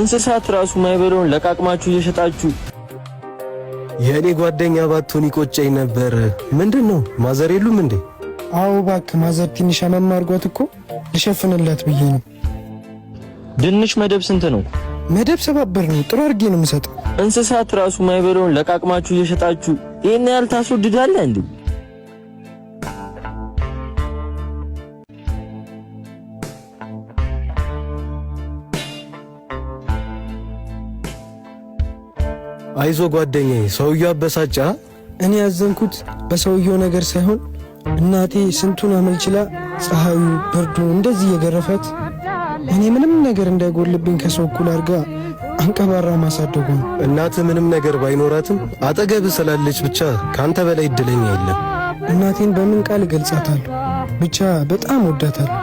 እንስሳት ራሱ ማይበለውን ለቃቅማችሁ እየሸጣችሁ የኔ ጓደኛ ባትሆን ይቆጨኝ ነበር። ምንድነው ማዘር የሉም እንዴ? አዎ እባክህ ማዘር ትንሽ አመማርጓት እኮ ልሸፍንላት ብዬ ነው። ድንች መደብ ስንት ነው? መደብ 7 ብር ነው። ጥሩ አድርጌ ነው የምሰጠው። እንስሳት ራሱ ማይበለውን ለቃቅማችሁ እየሸጣችሁ ይሄን ያህል ታስወድዳለህ እንዴ? አይዞ ጓደኛዬ፣ ሰውየው አበሳጫ። እኔ ያዘንኩት በሰውየው ነገር ሳይሆን እናቴ ስንቱን አመልችላ ፀሐዩ ብርዱ እንደዚህ የገረፋት እኔ ምንም ነገር እንዳይጎልብኝ ከሰው እኩል አድርጋ አንቀባራ ማሳደጉ ነው። እናትህ ምንም ነገር ባይኖራትም አጠገብህ ስላለች ብቻ ካንተ በላይ እድለኛ የለም። እናቴን በምን ቃል እገልጻታለሁ? ብቻ በጣም ወዳታለሁ።